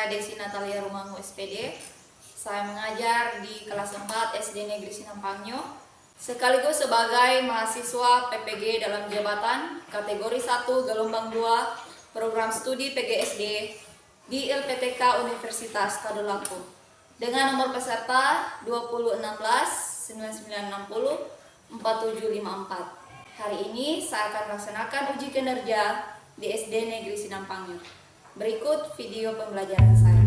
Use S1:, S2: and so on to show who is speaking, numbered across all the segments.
S1: saya Desi Natalia Rumangu SPD. Saya mengajar di kelas 4 SD Negeri Sinampangyo, sekaligus sebagai mahasiswa PPG dalam jabatan kategori 1 gelombang 2 program studi PGSD di LPTK Universitas Tadulako dengan nomor peserta 2016 9960 4754. Hari ini saya akan melaksanakan uji kinerja di SD Negeri Sinampangyo. Berikut video pembelajaran saya.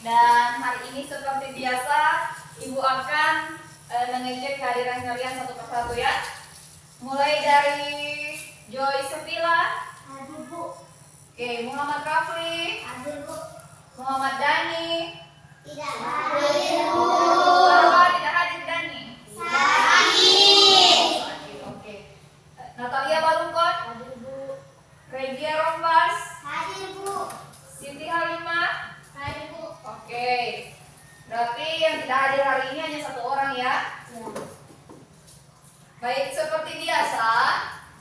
S1: Dan hari ini seperti biasa, Ibu akan mengecek kehadiran kalian satu persatu ya. Mulai dari Joy Sevilla.
S2: Hadir, Bu.
S1: Oke, Muhammad Rafli.
S2: Hadir, Bu.
S1: Muhammad Dani.
S2: Tidak hadir, Bu.
S1: Kenapa tidak hadir Dani?
S2: Sakit.
S1: Oke. Natalia Balungkot.
S2: Hadir, Bu.
S1: Regia Rombas.
S2: Hadir, Bu.
S1: Siti Halimah.
S2: Hadir, Bu.
S1: Oke. Berarti yang tidak hadir hari ini hanya satu orang ya.
S2: Ya.
S1: Baik, seperti biasa,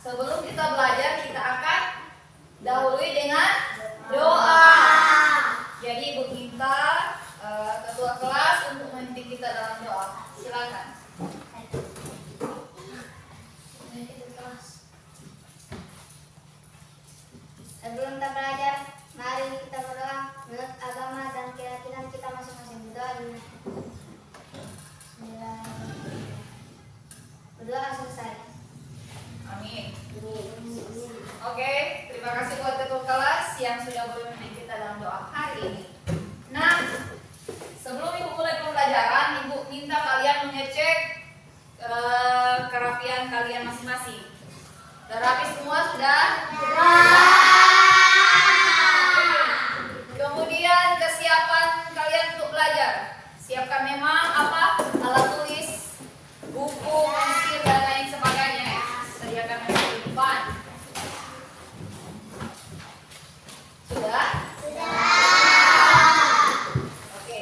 S1: sebelum kita belajar kita akan dahului dengan doa. Jadi Ibu minta ketua kelas untuk memimpin kita dalam doa. Silakan.
S2: Sebelum kita belajar, mari kita berdoa menurut agama dan keyakinan kita masing-masing. Berdoa dulu. Bismillahirrahmanirrahim. Berdoa selesai.
S1: Amin. Oke, terima kasih buat ketua kelas yang sudah boleh memimpin kita dalam doa hari ini. Nah, sebelum Ibu mulai pembelajaran, Ibu minta kalian mengecek kerapian kalian masing-masing. Sudah rapi semua? Sudah? Kemudian kesiapan kalian untuk belajar. Siapkan memang apa? Alat tulis, buku, pensil, dan lain sebagainya ya. Sediakan memang di depan. Sudah? Oke.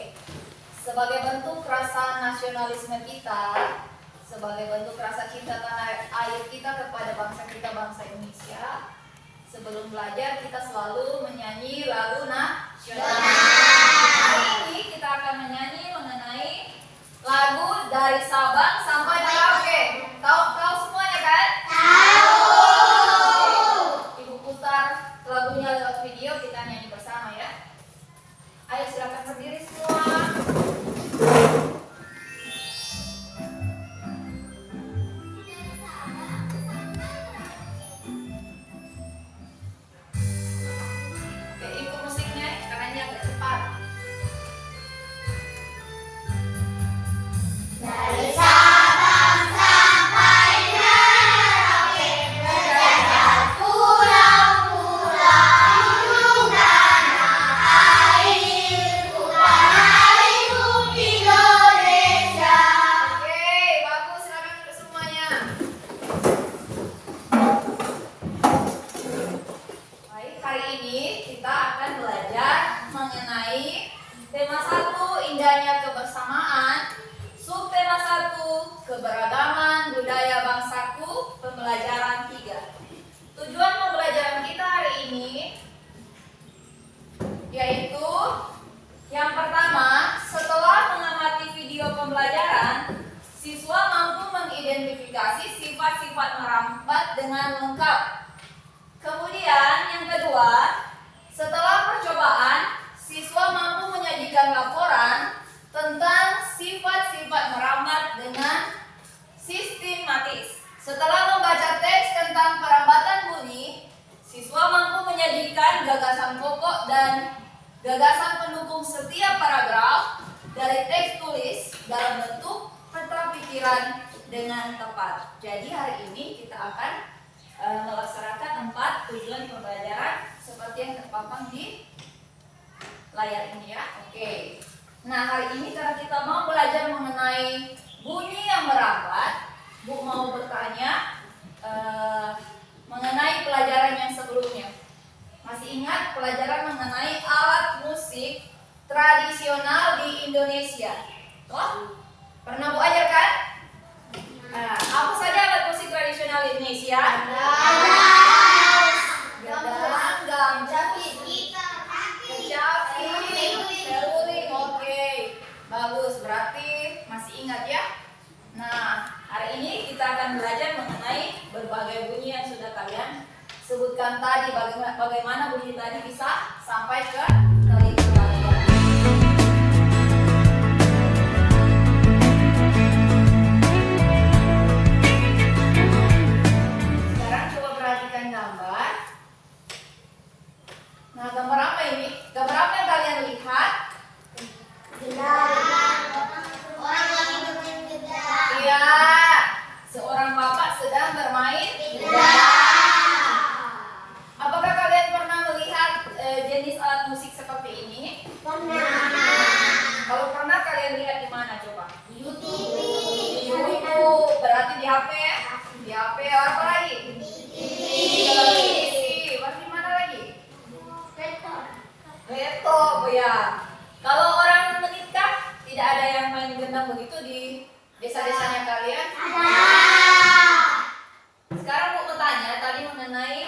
S1: Sebagai bentuk rasa nasionalisme kita, sebagai bentuk rasa cinta tanah air kita kepada bangsa kita, bangsa Indonesia, sebelum belajar kita selalu menyanyi lagu nasional. Hari ini kita akan menyanyi mengenai lagu dari Sabang sampai Merauke. Tahu semuanya kan? Ibu putar lagunya lewat video, kita nyanyi bersama ya. Ayo silakan berdiri semua. Tema 1, indahnya kebersamaan. Subtema 1, keberagaman budaya bangsaku. Pembelajaran 3. Tujuan pembelajaran kita hari ini yaitu yang pertama, setelah mengamati video pembelajaran, siswa mampu mengidentifikasi sifat-sifat merambat dengan lengkap. Kemudian yang kedua, setelah percobaan, siswa mampu menyajikan laporan tentang sifat-sifat merambat dengan sistematis. Setelah membaca teks tentang perambatan bunyi, siswa mampu menyajikan gagasan pokok dan gagasan pendukung setiap paragraf dari teks tulis dalam bentuk peta pikiran dengan tepat. Jadi hari ini kita akan melaksanakan 4 tujuan pembelajaran seperti yang terpampang di layar ini ya. Oke. Nah, hari ini karena kita mau belajar mengenai bunyi yang merambat, Bu mau bertanya mengenai pelajaran yang sebelumnya. Masih ingat pelajaran mengenai alat musik tradisional di Indonesia? Toh? Pernah Bu ajarkan? Apa saja alat musik tradisional di Indonesia? Gendang, kecapi, seruling. Oke, bagus. Berarti masih ingat ya? Nah, hari ini kita akan belajar mengenai berbagai bunyi yang sudah kalian sebutkan tadi. Bagaimana bunyi tadi bisa sampai ke telinga kalian. Sekarang coba perhatikan gambar. Nah, gambar apa ini? Gambar apa yang kalian lihat? Iya, seorang bapak sedang bermain gitar. Apakah kalian pernah melihat jenis alat musik seperti ini? Kalau pernah, kalian lihat di mana coba? Di YouTube. Berarti di HP ya? Di HP apa lagi? Di televisi. Berarti mana lagi? Laptop ya. Kalau orang menikah, tidak ada yang main gendang begitu di desa-desanya kalian? Sekarang mau bertanya tadi mengenai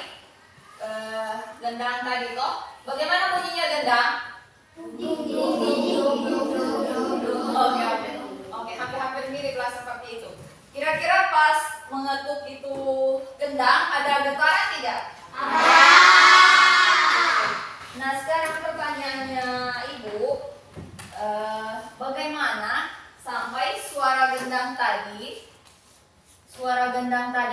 S1: gendang tadi toh. Bagaimana bunyinya gendang? Oke, hampir mirip lah seperti itu. Kira-kira pas mengetuk itu gendang ada getaran tidak? Nah, sekarang pertanyaannya Ibu, bagaimana sampai suara gendang tadi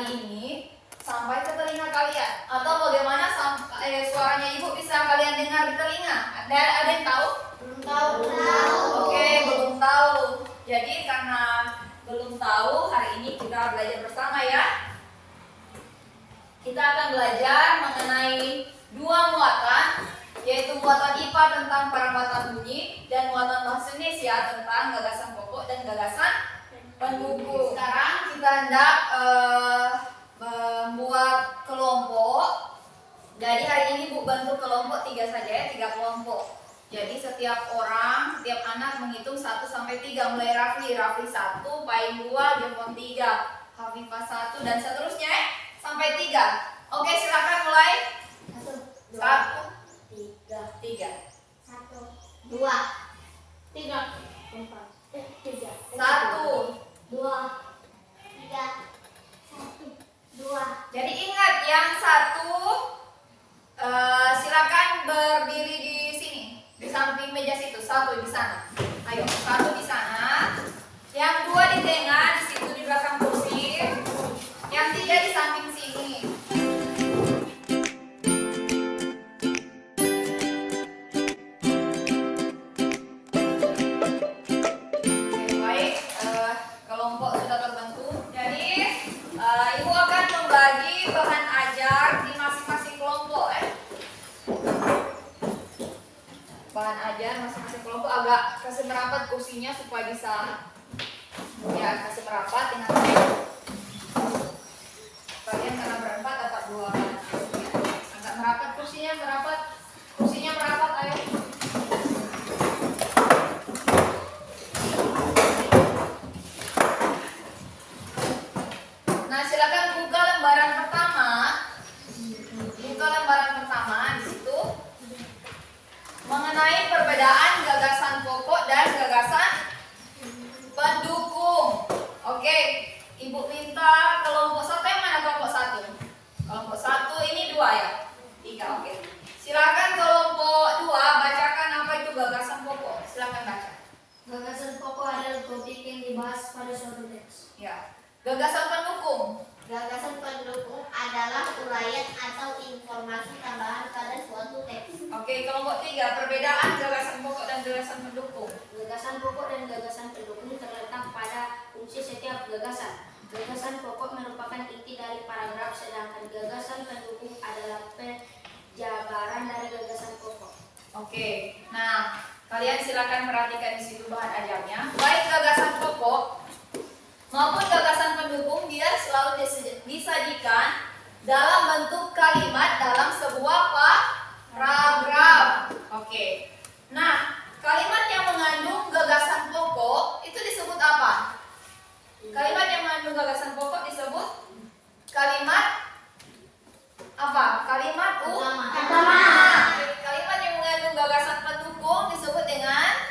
S1: ini sampai ke telinga kalian? Atau bagaimana sampai suaranya Ibu bisa kalian dengar di telinga? Ada yang tahu?
S2: Belum tahu.
S1: Oke, belum tahu. Jadi karena belum tahu, hari ini kita belajar bersama ya. Kita akan belajar mengenai dua muatan, yaitu muatan IPA tentang perambatan bunyi dan muatan bahasa Indonesia tentang gagasan pokok dan gagasan pendukung. Sekarang kita hendak membuat kelompok. Jadi hari ini Bu bantu kelompok 3 saja ya, 3 kelompok. Jadi setiap anak menghitung 1 sampai 3, mulai Rafli 1, Pain 2, Jepon 3, Hafifah 1 dan seterusnya ya, sampai 3. Oke, silakan mulai. 1, 3,
S2: 1, 2, 3, 4, 1, 2, 3, 1, 2.
S1: Jadi ingat yang 1 silakan berdiri di sini, di samping meja situ. 1 di sana. Ayo, 1 di sana. Yang 2 di tengah, di situ di belakang kursi. Yang 3 di samping sini. Oke, baik. Kelompok sudah terbentuk. Jadi Ibu akan membagi bahan ajar di masing-masing kelompok bahan ajar masing-masing kelompok agak kasih merapat kursinya supaya bisa ya kasih merapat dengan baik. Kalian karena berempat dapat 2 bahan ajarnya. Agak merapat kursinya merapat ayo. Nah, silakan buka lembaran pertama. Di situ mengenai perbedaan gagasan pokok dan gagasan pendukung. Oke, Ibu minta kelompok 1 yang mana kelompok 1? Kelompok 1 ini 2 ya? 3, oke. Silakan kelompok 2 bacakan apa itu gagasan pokok. Silakan baca.
S2: Gagasan pokok adalah topik yang dibahas pada suatu teks.
S1: Ya. Gagasan pendukung.
S2: Gagasan pendukung adalah uraian atau informasi tambahan pada suatu teks.
S1: Oke, kelompok 3 perbedaan gagasan pokok dan gagasan pendukung.
S2: Gagasan pokok dan gagasan pendukung terletak pada fungsi setiap gagasan. Gagasan pokok merupakan inti dari paragraf, sedangkan gagasan pendukung adalah penjabaran dari gagasan pokok.
S1: Oke, nah Kalian silakan perhatikan di situ bahan ajarnya. Baik gagasan pokok maupun gagasan pendukung, dia selalu disajikan dalam bentuk kalimat dalam sebuah paragraf. Oke. Nah, kalimat yang mengandung gagasan pokok itu disebut apa? Kalimat yang mengandung gagasan pokok disebut kalimat apa? Kalimat utama. Kalimat yang mengandung gagasan pendukung disebut dengan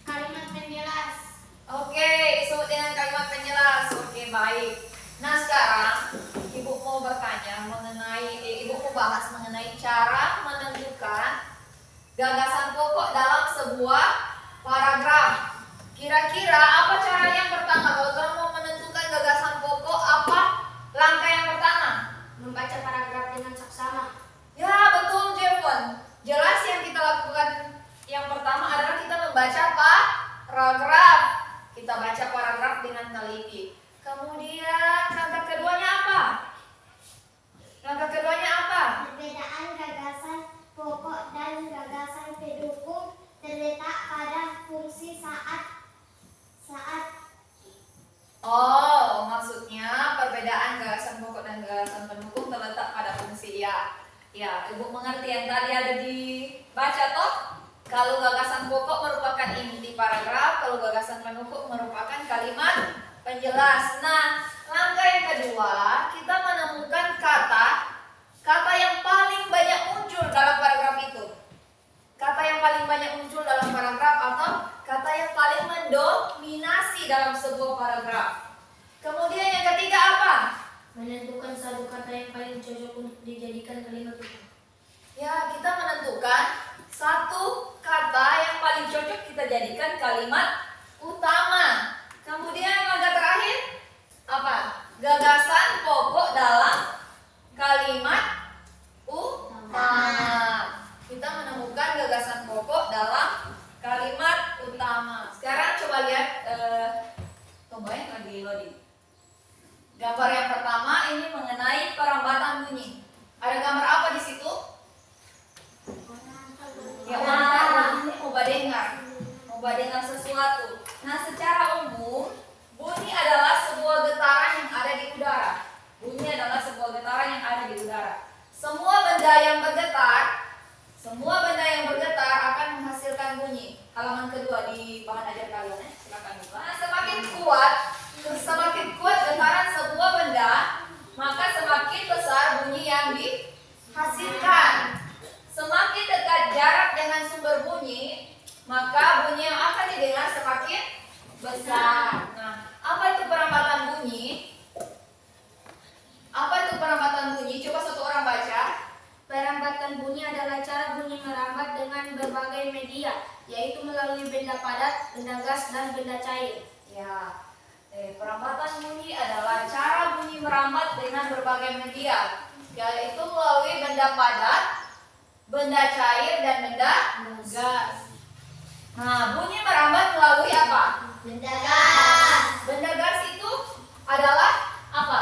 S2: Kalimat penjelas.
S1: oke, disebut dengan kalimat penjelas. Oke, baik. Nah, sekarang Ibu mau bertanya mengenai Ibu mau bahas mengenai cara menentukan gagasan pokok dalam sebuah paragraf. Kira-kira apa cara yang pertama kalau kamu mau menentukan gagasan pokok, apa langkah yang pertama?
S2: Membaca paragraf dengan saksama.
S1: Ya, betul, Jevon. Jelas yang kita lakukan yang pertama adalah kita membaca paragraf. Kita baca paragraf dengan teliti. Kemudian langkah keduanya apa? Langkah keduanya apa?
S3: Perbedaan gagasan pokok dan gagasan pendukung terletak pada fungsi saat.
S1: Oh, maksudnya perbedaan gagasan pokok dan gagasan pendukung terletak pada fungsi ya. Ya, Ibu mengerti yang tadi ada dibaca toh? Kalau gagasan pokok merupakan inti paragraf, kalau gagasan pendukung merupakan kalimat penjelas. Nah, langkah yang kedua, kita menemukan kata yang paling banyak muncul dalam paragraf itu. Kata yang paling banyak muncul dalam paragraf atau kata yang paling mendominasi dalam sebuah paragraf. Kemudian yang ketiga apa?
S2: Menentukan satu kata yang paling cocok untuk dijadikan kalimat utama.
S1: Ya, kita menentukan satu kata yang paling cocok kita jadikan kalimat utama. Kemudian langkah terakhir apa? Gagasan pokok dalam kalimat utama. Kita menemukan gagasan pokok dalam kalimat utama. Sekarang coba lihat tunggu ya, lagi loading. Gambar yang pertama ini mengenai perambatan bunyi. Ada gambar apa di situ? Ya, ini mau dengar sesuatu. Nah, secara umum bunyi adalah sebuah getaran yang ada di udara. Bunyi adalah sebuah getaran yang ada di udara. Semua benda yang bergetar akan menghasilkan bunyi. Halaman kedua di bahan ajar kalian ya. Silakan buka. Nah, semakin kuat getaran sebuah benda, maka semakin besar bunyi yang dihasilkan. Semakin dekat jarak dengan sumber bunyi, maka bunyi yang akan didengar semakin besar. Nah, apa itu perambatan bunyi? Apa itu perambatan bunyi? Coba satu orang baca.
S2: Perambatan bunyi adalah cara bunyi merambat dengan berbagai media, yaitu melalui benda padat, benda gas, dan benda cair.
S1: Ya, perambatan bunyi adalah cara bunyi merambat dengan berbagai media, yaitu melalui benda padat, benda cair, dan benda gas. Nah, bunyi merambat melalui apa?
S3: Benda gas.
S1: Benda gas itu adalah apa?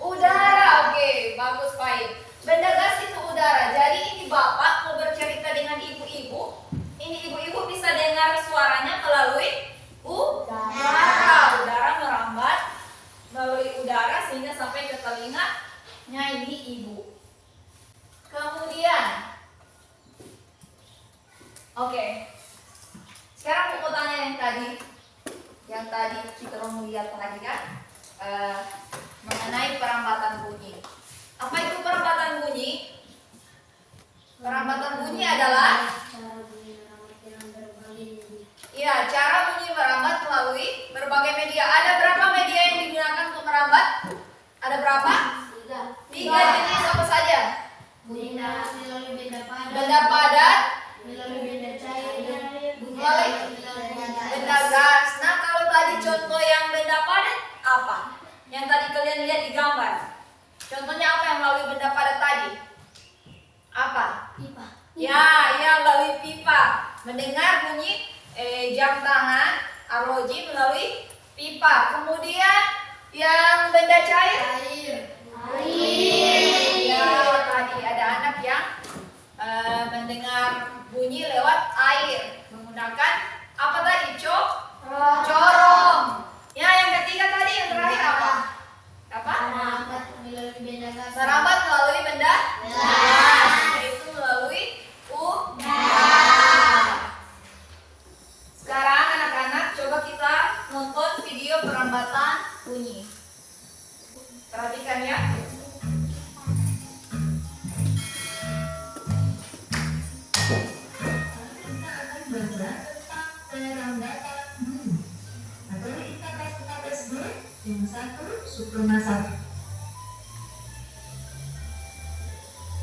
S1: Udara. Oke, bagus, baik. Benda gas itu udara. Jadi ini Bapak mau bercerita dengan ibu-ibu. Ini ibu-ibu bisa dengar suaranya melalui udara. Udara merambat melalui udara sehingga sampai ke telinganya ini ibu. Kemudian, oke. Sekarang mau tanya yang tadi kita mau lihat lagi kan, mengenai perambatan bunyi. Apa itu perambatan bunyi? Perambatan bunyi adalah
S2: cara bunyi merambat dengan berbagai media.
S1: ya, cara bunyi merambat melalui berbagai media. Ada berapa media yang digunakan untuk merambat? Ada berapa? 3 jenis apa saja?
S2: Benda melalui benda padat,
S1: Benda padat,
S2: melalui benda cair, dan
S1: melalui benda gas. Nah, kalau tadi contoh yang benda padat apa? Yang tadi kalian lihat di gambar. Contohnya apa yang melalui benda padat tadi? Apa?
S2: pipa.
S1: Ya, melalui pipa. Mendengar bunyi jam tangan arloji melalui pipa. Kemudian yang benda cair?
S2: Air.
S1: Ya, tadi ada anak yang mendengar bunyi lewat air menggunakan apa tadi? Corong. Ya, yang ketiga tadi yang terakhir apa? Apa? Merambat melalui benda gas, yaitu melalui udara. Sekarang anak-anak coba kita nonton video perambatan bunyi. Perhatikan ya.
S4: Belajar tentang perambatan bunyi. Materi IPS 4 SD yang 1 Suprema 1.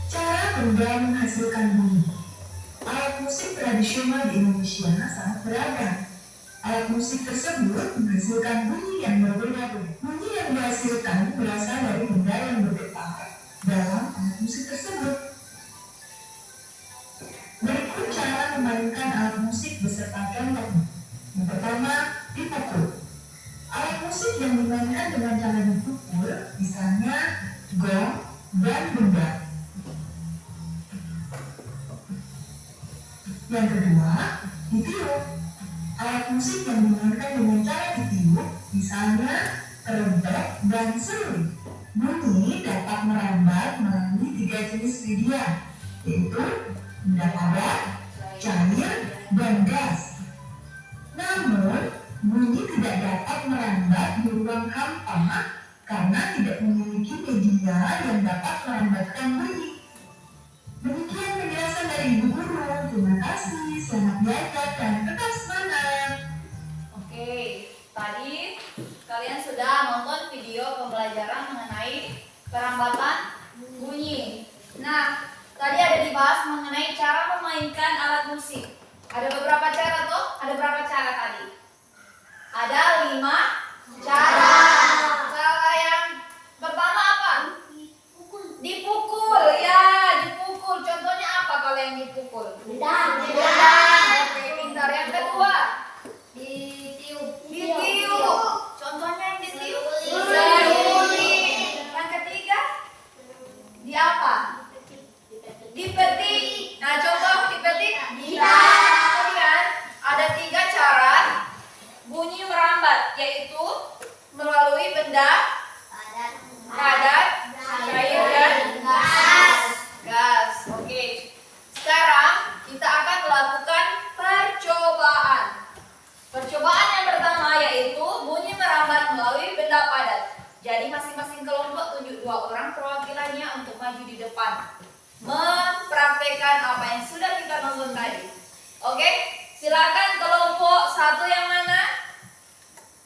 S4: Cara benda menghasilkan bunyi. Alat musik tradisional di Indonesia sangat beragam. Alat musik tersebut menghasilkan bunyi yang berbeda-beda. Bunyi yang dihasilkan berasal dari benda yang bergetar dalam alat musik tersebut. Berikut cara memainkan alat musik beserta contohnya. Yang pertama, dipukul. Alat musik yang dimainkan dengan cara dipukul, misalnya gong dan benda. Yang kedua, ditiup. Alat musik yang dimainkan dengan cara ditiup, misalnya trompet dan seruling. Bunyi dapat merambat melalui 3 jenis media, yaitu benda padat, cair, dan gas. Namun, bunyi tidak dapat merambat di ruang hampa karena tidak memiliki media yang dapat merambatkan bunyi. Demikian penjelasan dari Ibu Guru. Terima kasih. Selamat belajar dan tetap semangat.
S1: Oke, tadi kalian sudah nonton video pembelajaran mengenai perambatan bunyi. Nah, tadi ada dibahas mengenai cara memainkan alat musik. Ada beberapa cara tuh. Ada berapa cara tadi? Ada 5 cara. Cara yang pertama apa? Dipukul. Ya, dipukul. Contohnya apa kalau yang dipukul?
S3: Bendang.
S1: Oke, pintar. Yang kedua?
S3: Ditiup.
S1: Ditiup. Contohnya yang ditiup?
S3: Seruling.
S1: Seruling. Yang ketiga? Di apa? Dipetik. Nah, contoh dipetik? Kemudian ada 3 cara bunyi merambat, yaitu melalui benda padat, cair, dan gas. Oke. Sekarang kita akan melakukan percobaan. Percobaan yang pertama yaitu bunyi merambat melalui benda padat. Jadi masing-masing kelompok tunjuk 2 orang perwakilannya untuk maju di depan, mempraktekkan apa yang sudah kita nonton tadi. Oke, silakan kelompok 1 yang mana?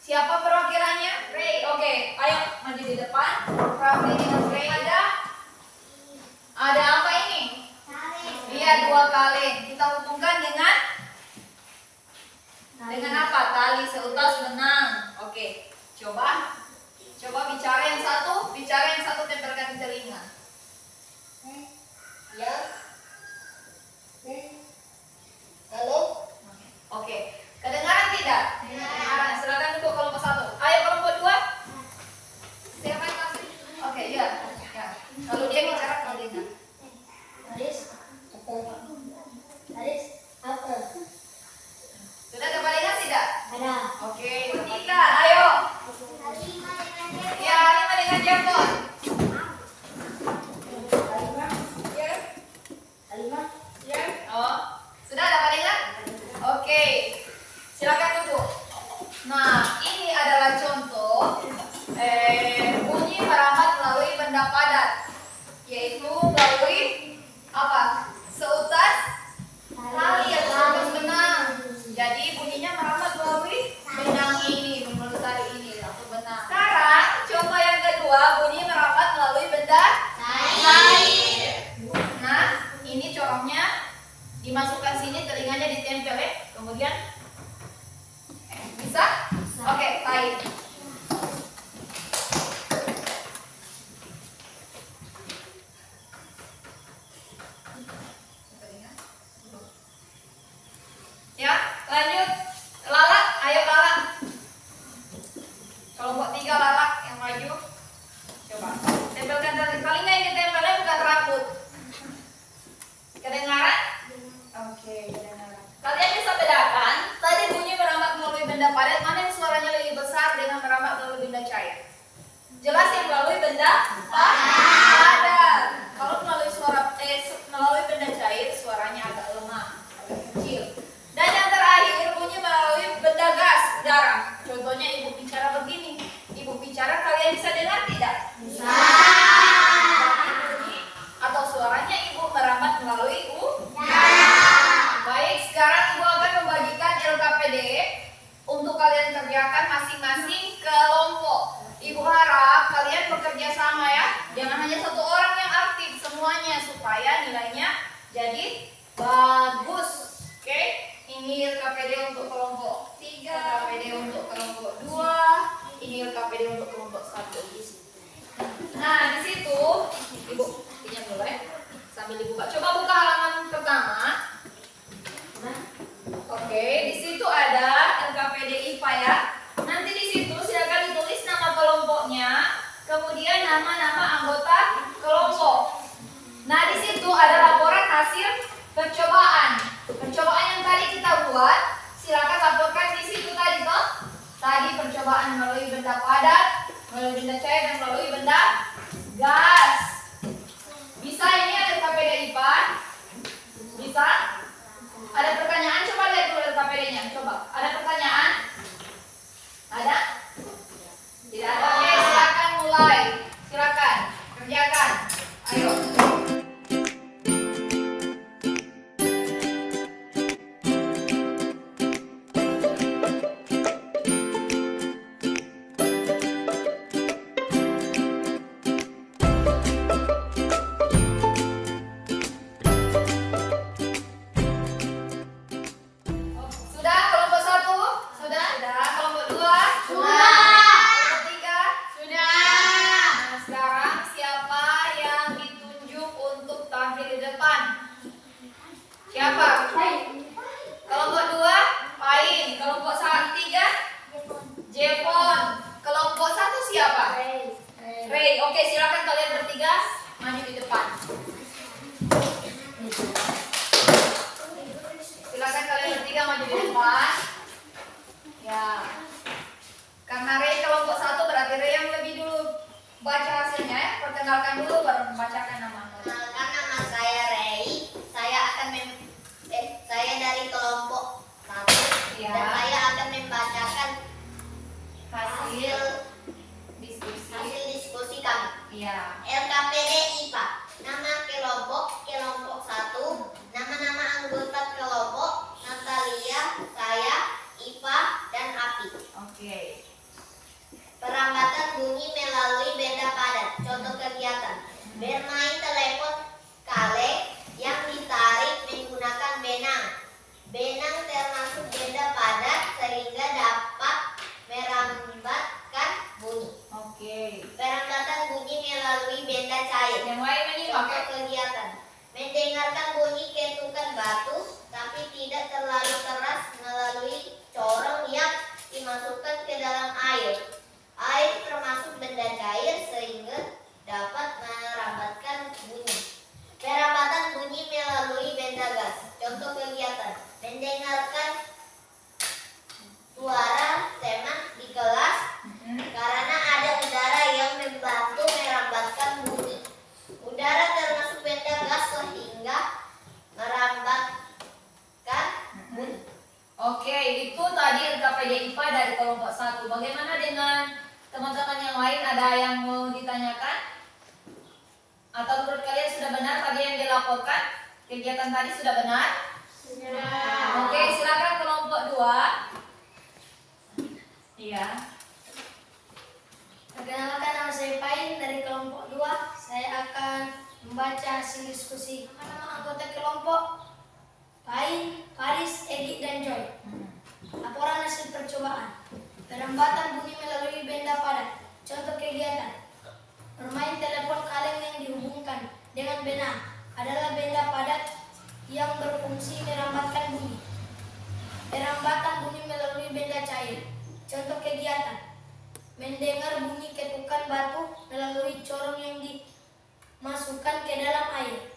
S1: Siapa perwakilannya? Ray. Oke, ayo maju di depan. Raffi dengan Ray. Ada apa ini? Iya, 2 kaleng. Kita hubungkan dengan apa? Tali seutas benang. Oke, coba bicara yang satu tempelkan di telinga. Ya. Halo? Oke. Kedengaran tidak? Kedengaran. Silakan duduk kelompok 1. Ayo kelompok 2. Siapa yang kasih? Oke, ya. Kalau dia bicara ke telinga.
S3: Apa?
S1: Sudah dapat dengar tidak?
S3: Ada.
S1: Oke, 3. Ayo. Ya, 5 dengan jempol. Ya. Oh, sudah dapat dengar? Oke. Silakan duduk. Nah, ini adalah contoh bunyi merambat melalui benda padat, yaitu melalui apa? Seutas tali atau seutas benang. Jadi bunyinya merambat melalui benang ini, melalui tali ini atau benang. Sekarang contoh yang kedua, bunyi merambat melalui benda cair. Nah, ini corongnya dimasukkan sini, telinganya ditempel ya. Kemudian bisa? Oke, baik. Ya, lanjut. Lalak, ayo lalak. Kelompok 3 lalak yang maju. Coba. Tempelkan telinga, ini tempelnya bukan rambut. Kedengaran? Oke. benda padat, mana yang suaranya lebih besar dengan merambat melalui benda cair? Jelas yang melalui benda padat. Kalau melalui benda cair suaranya agak lemah, agak kecil. Dan yang terakhir bunyi melalui benda gas, udara. Contohnya ibu bicara begini. Ibu bicara kalian bisa dengar tidak? Bisa. Bunyi atau suaranya ibu merambat melalui udara. Baik, sekarang ibu akan membagikan LKPD untuk kalian kerjakan masing-masing kelompok. Ibu harap kalian bekerja sama ya. Jangan hanya satu orang yang aktif, semuanya supaya nilainya jadi bagus. Oke? Ini LKPD untuk kelompok 3, LKPD untuk kelompok 2, ini LKPD untuk kelompok 1. Nah, di situ Ibu pinjam dulu ya. Sambil dibuka. Coba buka halaman pertama. Oke, di situ ada LKPD IPA ya. Nanti di situ silakan ditulis nama kelompoknya, kemudian nama-nama anggota kelompok. Nah, di situ ada laporan hasil percobaan. Percobaan yang tadi kita buat, silakan laporkan di situ tadi toh. Tadi percobaan melalui benda padat, melalui benda cair dan melalui benda gas. Bisa ini ada LKPD IPA? Bisa? Ada pertanyaan? Coba lihat dulu LKPD-nya. Coba. Ada pertanyaan? Ada? Tidak ada. Oke, silakan mulai. Silakan kerjakan. Ayo. Sudah kelompok 1? Sudah? Sudah. Kelompok 2?
S3: Sudah.
S1: Kelompok 3?
S3: Sudah.
S1: Nah, sekarang siapa yang ditunjuk untuk tampil di depan? Siapa? Kelompok 2? Pain. Kelompok 3? Jepon. Kelompok 1 siapa? Ray. Oke, silakan kalian bertiga maju di depan. Silakan kalian bertiga maju di depan. Ya. Karena Ray kelompok 1 berarti Ray yang lebih dulu baca hasilnya ya. Perkenalkan dulu baru membacakan nama.
S3: Kenalkan, nama saya Ray. Saya dari kelompok 1
S1: Ya.
S3: dan saya akan membacakan
S1: Hasil diskusi.
S3: hasil diskusi kami.
S1: Iya.
S3: LKPD IPA. Nama kelompok 1, nama-nama anggota kelompok Natalia, saya, Ipa, dan Api.
S1: Oke.
S3: Perambatan bunyi melalui benda padat. Contoh kegiatan: bermain telepon kaleng yang ditarik menggunakan benang. Benang termasuk benda padat sehingga dapat merambatkan bunyi.
S1: Oke.
S3: Perambatan bunyi melalui benda cair.
S1: Yang lain menyimak ya.
S3: Contoh kegiatan: mendengarkan bunyi ketukan batu tapi tidak terlalu keras melalui corong yang dimasukkan ke dalam air. Air termasuk benda cair sehingga dapat merambatkan bunyi. Perambatan bunyi melalui benda gas. Contoh kegiatan: mendengarkan suara teman di kelas karena ada udara yang membantu merambatkan bunyi. Udara termasuk benda gas sehingga merambatkan bunyi.
S1: Oke, itu tadi LKPD IPA dari kelompok 1. Bagaimana dengan teman-teman yang lain? Ada yang mau ditanyakan? Atau menurut kalian sudah benar tadi yang dilaporkan? Kegiatan tadi sudah benar?
S3: Sudah.
S1: Oke, silakan kelompok 2. Iya.
S2: Perkenalkan, nama saya Pain dari kelompok 2. Saya akan membaca hasil diskusi. Nama anggota kelompok Pain, Paris, Egi, dan Joy. Laporan hasil percobaan. Perambatan bunyi melalui benda padat. Contoh kegiatan: bermain telepon kaleng yang dihubungkan dengan benang adalah benda padat yang berfungsi merambatkan bunyi. Perambatan bunyi melalui benda cair. Contoh kegiatan: mendengar bunyi ketukan batu melalui corong yang dimasukkan ke dalam air.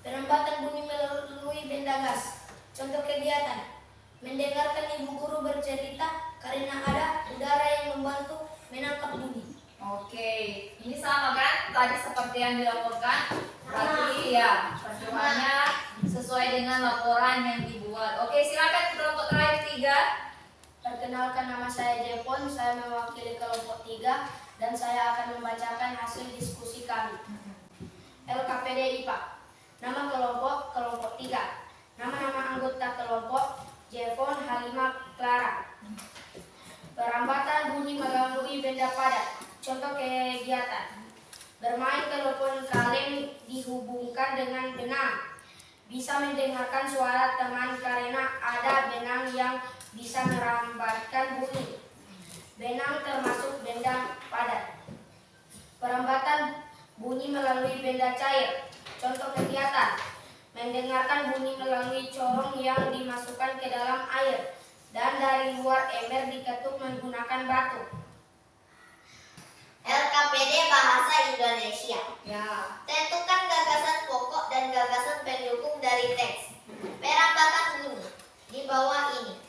S2: Perambatan bunyi melalui benda gas. Contoh kegiatan: mendengarkan ibu guru bercerita karena ada udara yang membantu menangkap bunyi.
S1: Oke, ini sama kan? Tadi seperti yang dilaporkan. Berarti ya, percobaannya sesuai dengan laporan yang dibuat. Oke, silakan kelompok terakhir 3.
S2: Perkenalkan, nama saya Jepon, saya mewakili kelompok 3 dan saya akan membacakan hasil diskusi kami. LKPD IPA. Nama kelompok 3. Nama-nama anggota kelompok Jepon, Halimah, Clara. Perambatan bunyi melalui benda padat. Contoh kegiatan: bermain telepon kaleng dihubungkan dengan benang. Bisa mendengarkan suara teman karena ada benang yang bisa merambatkan bunyi. Benang termasuk benda padat. Perambatan bunyi melalui benda cair. Contoh kegiatan: mendengarkan bunyi melalui corong yang dimasukkan ke dalam air dan dari luar ember diketuk menggunakan batu.
S3: LKPD Bahasa Indonesia.
S1: Ya.
S3: Tentukan gagasan pokok dan gagasan pendukung dari teks. Perambatan bunyi di bawah ini.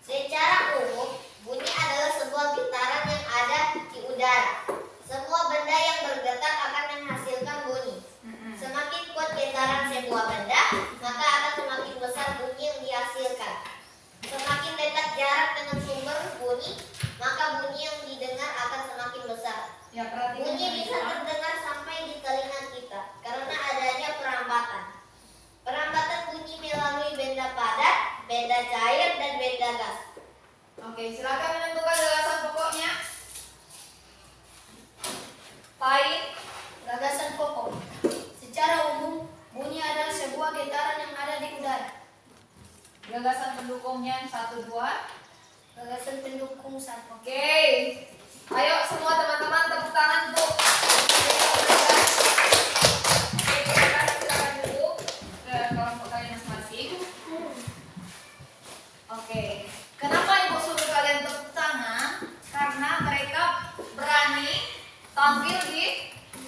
S3: Secara umum, bunyi adalah sebuah getaran yang ada di udara. Semua benda yang bergetar akan menghasilkan bunyi. Semakin kuat getaran sebuah benda, maka akan semakin besar bunyi yang dihasilkan. Semakin dekat jarak dengan sumber bunyi, maka bunyi yang didengar akan semakin besar.
S1: Ya, perhatikan.
S3: Bunyi bisa terdengar sampai di telinga kita karena adanya perambatan. Perambatan bunyi melalui benda padat, benda cair, dan benda gas.
S1: Oke, silakan menentukan gagasan pokoknya. Pain.
S2: Gagasan pokok. Secara umum, bunyi adalah sebuah getaran yang ada di udara.
S1: Gagasan pendukungnya 1, 2.
S2: Gagasan pendukung 1.
S1: Oke. Ayo semua teman-teman tepuk tangan untuk silakan duduk ke kelompok kalian masing-masing. Oke. Kenapa Ibu suruh kalian tepuk tangan? Karena mereka berani tampil di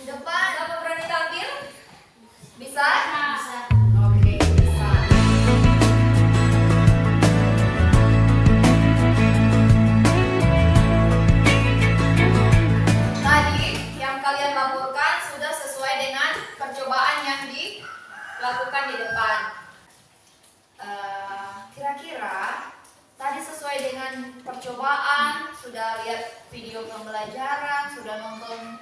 S1: depan. Siapa berani tampil? Bisa?
S2: Bisa.
S1: Oke, bisa. Tadi yang kalian laporkan sudah sesuai dengan percobaan yang dilakukan di depan. Kira-kira tadi sesuai dengan percobaan, sudah lihat video pembelajaran, sudah nonton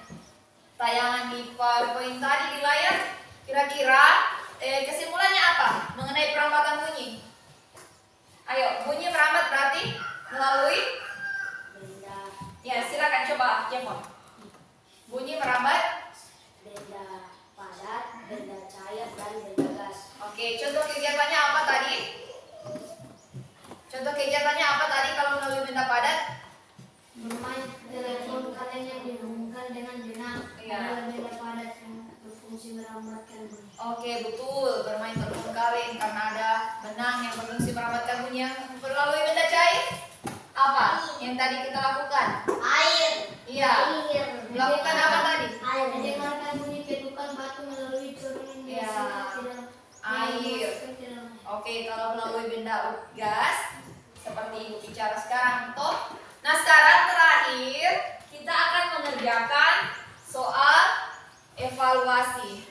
S1: tayangan di PowerPoint tadi di layar. Kira-kira kesimpulannya apa mengenai perambatan bunyi? Ayo, bunyi merambat berarti melalui
S2: Benda
S1: ya, silakan coba Jepon. Bunyi merambat.
S2: benda padat, benda cair, dan benda gas.
S1: Oke, contoh kegiatannya apa tadi? Contoh kegiatannya apa tadi kalau melalui benda padat?
S2: Bermain telepon kaleng yang dihubungkan dengan benang.
S1: Iya.
S2: Adalah benda padat yang berfungsi merambatkan bunyi.
S1: Oke, betul. Bermain telepon kaleng karena ada benang yang berfungsi merambatkan bunyi yang melalui benda cair. Apa yang tadi kita lakukan?
S3: Air.
S1: Iya. Melakukan apa tadi?
S3: Air.
S2: Mendengarkan bunyi ketukan batu melalui corong yang
S1: Iya.
S2: dihasilkan ke dalam
S1: Air. Oke, kalau melalui benda gas seperti Ibu bicara sekarang, toh. Nah, sekarang terakhir kita akan mengerjakan soal evaluasi.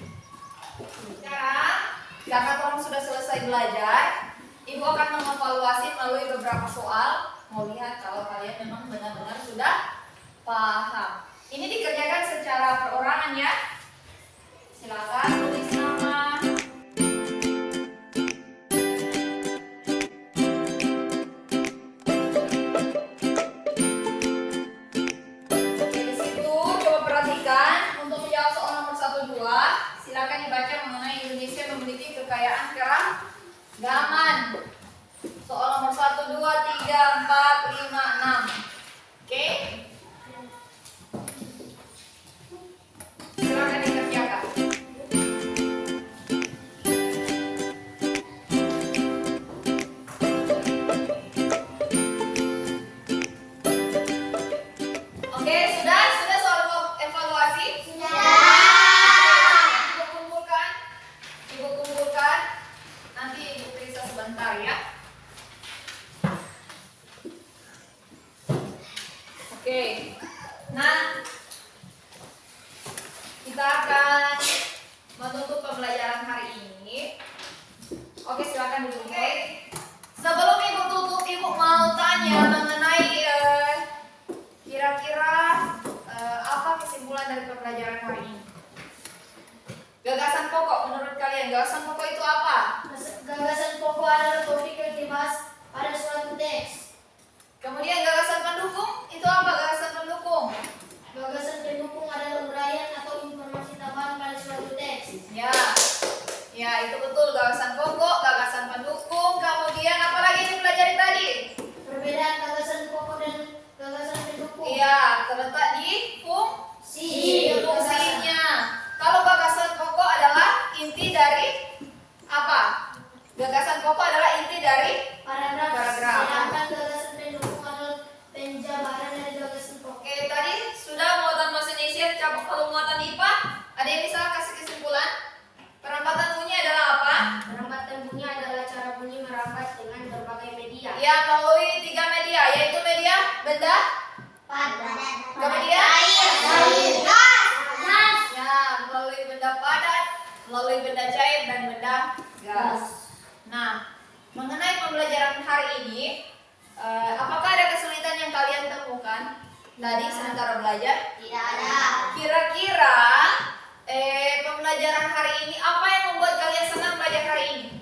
S1: Sekarang, karena kamu sudah selesai belajar, Ibu akan mengevaluasi melalui beberapa soal. Mau lihat kalau kalian memang benar-benar sudah paham. Ini dikerjakan secara perorangan ya. Silakan tulis nama. Di situ coba perhatikan untuk menjawab soal nomor 1, 2. Silakan dibaca mengenai Indonesia memiliki kekayaan keragaman. Soal nomor 1, 2, 3, 4, 5, 6. Oke? Silakan dikerjakan. Oke, sudah soal evaluasi? Ibu kumpulkan. Nanti Ibu periksa sebentar ya. Oke. Nah, kita akan menutup pembelajaran hari ini. Oke, silakan duduk. Sebelum Ibu tutup, Ibu mau tanya mengenai kira-kira apa kesimpulan dari pembelajaran hari ini? Gagasan pokok menurut kalian, gagasan pokok itu apa?
S2: Gagasan pokok adalah topik yang dibahas pada suatu teks.
S1: Kemudian gagasan pendukung itu apa? Gagasan pendukung.
S2: Gagasan pendukung adalah uraian atau informasi tambahan pada suatu teks.
S1: Ya itu betul, gagasan pokok, gagasan pendukung. Kemudian apa lagi yang dipelajari tadi?
S2: Perbedaan gagasan pokok dan gagasan pendukung.
S1: Iya, terletak di fungsinya. Kalau gagasan pokok adalah inti dari apa? Gagasan pokok adalah inti dari
S2: paragraf.
S1: Paragraf.
S2: Sedangkan gagasan pendukung adalah penjabaran dari gagasan pokok.
S1: Oke, tadi sudah muatan bahasa Indonesia, cabut kalau muatan IPA. Ada yang bisa kasih kesimpulan? Perambatan bunyi adalah apa?
S2: Perambatan bunyi adalah cara bunyi merambat dengan berbagai media.
S1: Ya, melalui 3 media, yaitu media benda, kemudian ya, melalui benda padat, melalui benda cair dan benda gas. Nah, mengenai pembelajaran hari ini, apakah ada kesulitan yang kalian temukan tadi sementara belajar?
S3: Tidak ada.
S1: Kira-kira pembelajaran hari ini apa yang membuat kalian senang belajar hari ini?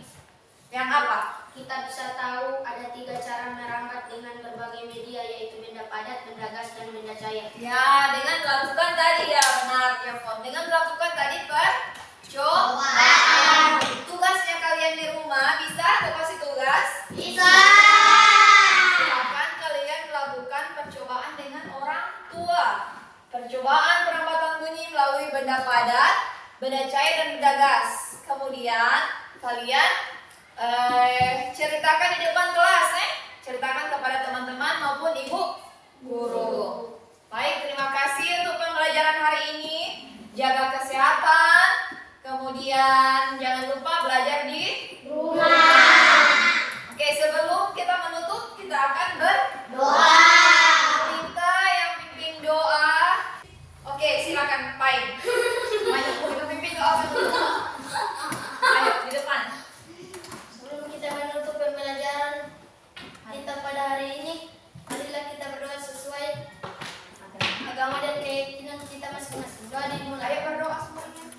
S1: Yang apa?
S2: Kita bisa tahu ada 3 cara merambat dengan berbagai media, yaitu benda padat, benda gas, dan benda cair.
S1: Ya, dengan melakukan tadi ya benar ya Fon. Dengan melakukan tadi percobaan. Tugasnya kalian di rumah bisa aku kasih tugas?
S3: Bisa.
S1: Silakan kalian melakukan percobaan dengan orang tua. Percobaan perambatan bunyi melalui benda padat, benda cair dan benda gas. Kemudian kalian ceritakan di depan kelas, ceritakan kepada teman-teman maupun ibu guru. Baik, terima kasih untuk pembelajaran hari ini. Jaga kesehatan, kemudian jangan lupa belajar di
S2: Rumah.
S1: Oke, sebelum kita menutup, kita akan berdoa. Minta yang pimpin doa. Oke, silakan Pai. Banyak kita pimpin doa dulu. Ayo di depan.
S2: Sebelum kita menutup pembelajaran kita pada hari ini, marilah kita berdoa sesuai agama dan keyakinan kita masing-masing. Doa dimulai.
S1: Ayo berdoa semuanya.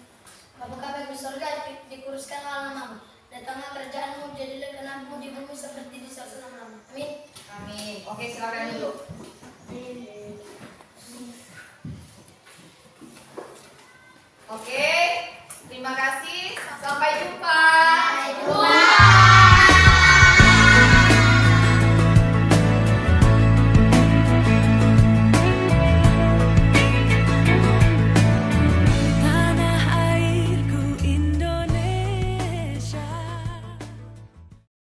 S2: Bapa kami di surga, dikuruskanlah namamu. Datanglah kerajaanmu, jadilah kehendak-Mu di bumi seperti di sorga. Amin.
S1: Amin. Oke, silakan dulu.